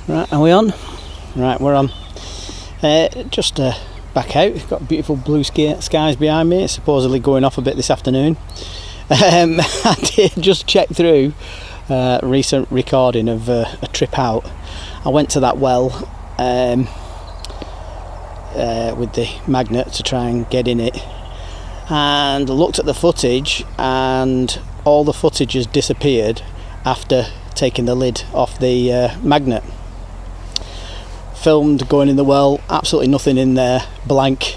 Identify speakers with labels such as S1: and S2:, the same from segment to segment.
S1: Right, are we on? Right, we're on. Just back out. Got beautiful blue skies behind me. It's supposedly going off a bit this afternoon. I did just check through a recent recording of a trip out. I went to that well with the magnet to try and get in it, and looked at the footage, and all the footage has disappeared after taking the lid off the magnet. Filmed going in the well, absolutely nothing in there, blank,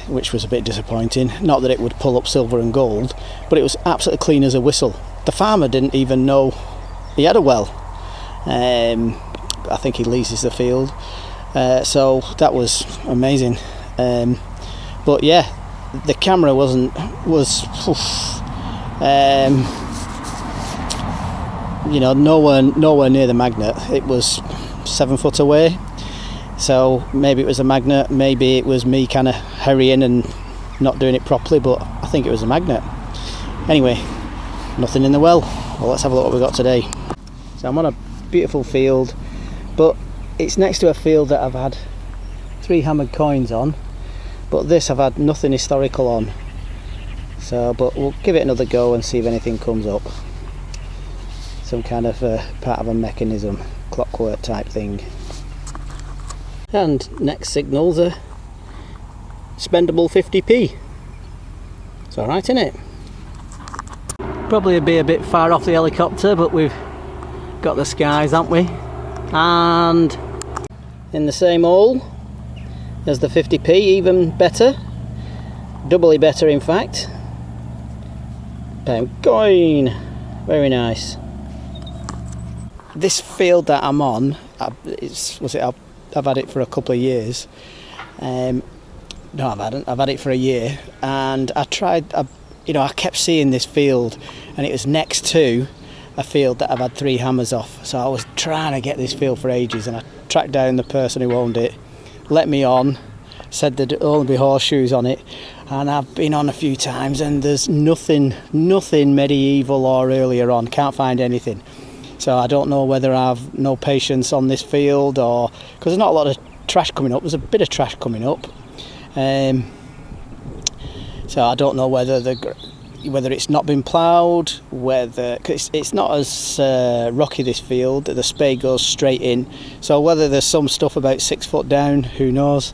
S1: which was a bit disappointing. Not that it would pull up silver and gold, but it was absolutely clean as a whistle. The farmer didn't even know he had a well. I think he leases the field, so that was amazing. But yeah, the camera was you know, nowhere near the magnet. It was 7 foot away, so maybe it was a magnet, maybe it was me kind of hurrying and not doing it properly, but I think it was a magnet. Anyway, nothing in the well. Well, let's have a look what we've got today. So I'm on a beautiful field, but it's next to a field that I've had 3 hammered coins on, but this I've had nothing historical on. So, but we'll give it another go and see if anything comes up. Some kind of part of a mechanism, clockwork type thing. And next signal's a spendable 50p. It's alright, isn't it? Probably be a bit far off the helicopter, but we've got the skies, haven't we? And in the same hole as the 50p, even better. Doubly better, in fact. Pound coin. Very nice. This field that I'm on, I've had it for a couple of years. No, I've had it for a year, and I kept seeing this field, and it was next to a field that I've had 3 hammers off. So I was trying to get this field for ages, and I tracked down the person who owned it, let me on, said there'd only be horseshoes on it, and I've been on a few times, and there's nothing medieval or earlier on. Can't find anything. So I don't know whether I've no patience on this field, or because there's not a lot of trash coming up. There's a bit of trash coming up, so I don't know whether it's not been ploughed, cause it's not as rocky, this field. The spade goes straight in, so whether there's some stuff about 6 foot down, who knows.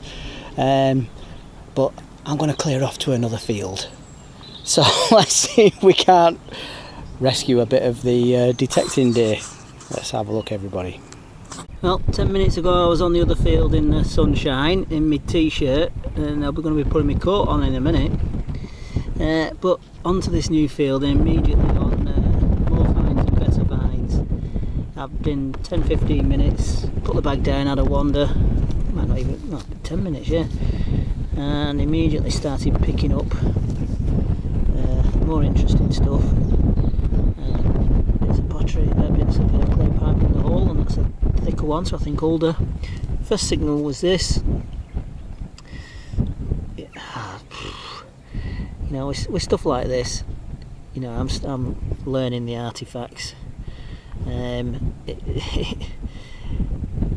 S1: But I'm going to clear off to another field, so let's see if we can't rescue a bit of the detecting day. Let's have a look, everybody. Well, 10 minutes ago I was on the other field in the sunshine in my t-shirt, and I'm going to be putting my coat on in a minute. But onto this new field, and immediately on more finds and better finds. I've been 10-15 minutes, put the bag down, had a wander, might not even, no, 10 minutes, yeah, and immediately started picking up more interesting stuff. Bits of pottery, bits of clay pipe in the hole, and that's a thicker one, so I think older. First signal was this. You know, with stuff like this, you know, I'm learning the artefacts.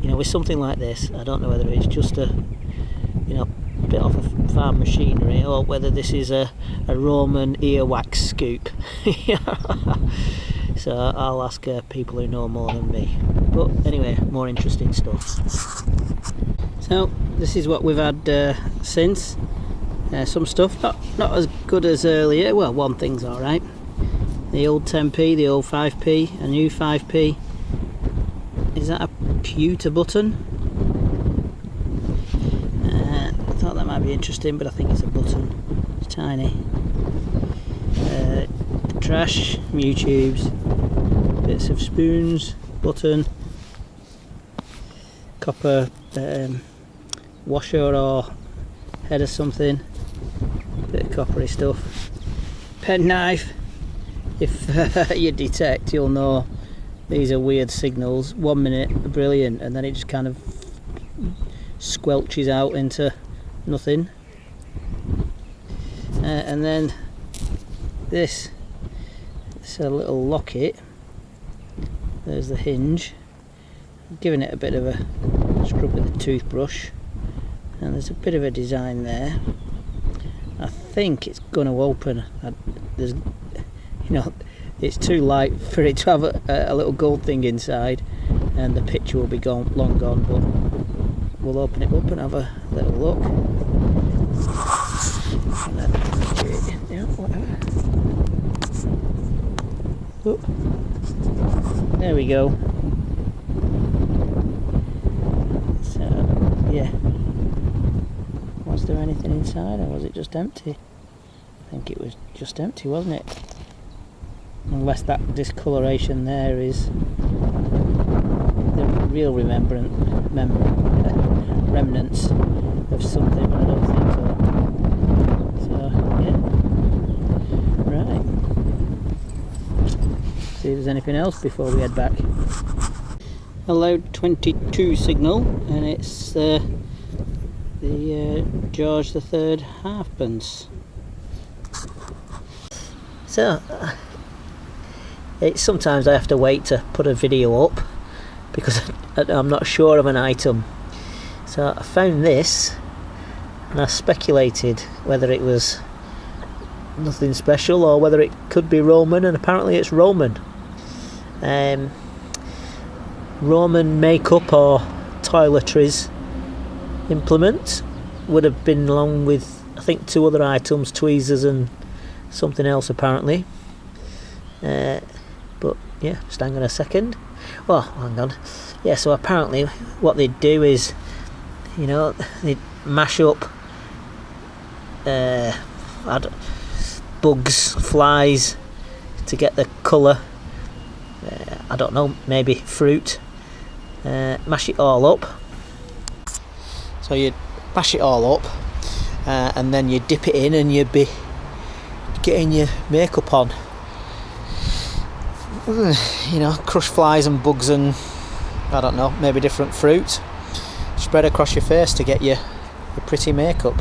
S1: You know, with something like this, I don't know whether it's just a bit off of farm machinery, or whether this is a Roman earwax scoop. So I'll ask people who know more than me. But anyway, more interesting stuff. So this is what we've had since. Some stuff not as good as earlier. Well, one thing's alright. The old 10p, the old 5p, a new 5p. Is that a pewter button? I thought that might be interesting, but I think it's a button. It's tiny. Trash, Mew tubes, bits of spoons, button, copper washer or head of something, bit of coppery stuff, pen knife. If you detect, you'll know these are weird signals. 1 minute brilliant, and then it just kind of squelches out into nothing. And then this, it's a little locket. There's the hinge, giving it a bit of a scrub with the toothbrush, and there's a bit of a design there. I think it's going to open. There's, you know, it's too light for it to have a little gold thing inside, and the picture will be long gone, but we'll open it up and have a little look. Yeah, whatever. Oh, there we go. So, yeah. Was there anything inside, or was it just empty? I think it was just empty, wasn't it? Unless that discoloration there is the real remnants of something, but I don't think so. So, yeah. Right. See if there's anything else before we head back. Allowed 22 signal, and it's the George III halfpence. So sometimes I have to wait to put a video up because I'm not sure of an item. So I found this and I speculated whether it was nothing special or whether it could be Roman, and apparently it's Roman. Roman makeup or toiletries implement. Would have been along with, I think, 2 other items, tweezers and something else apparently. But yeah, just hang on a second. Well, hang on. Yeah, so apparently what they do is, you know, they mash up bugs, flies to get the colour. I don't know, maybe fruit. Mash it all up. So you mash it all up, and then you dip it in, and you'd be getting your makeup on. You know, crush flies and bugs and, I don't know, maybe different fruit. Spread across your face to get your pretty makeup.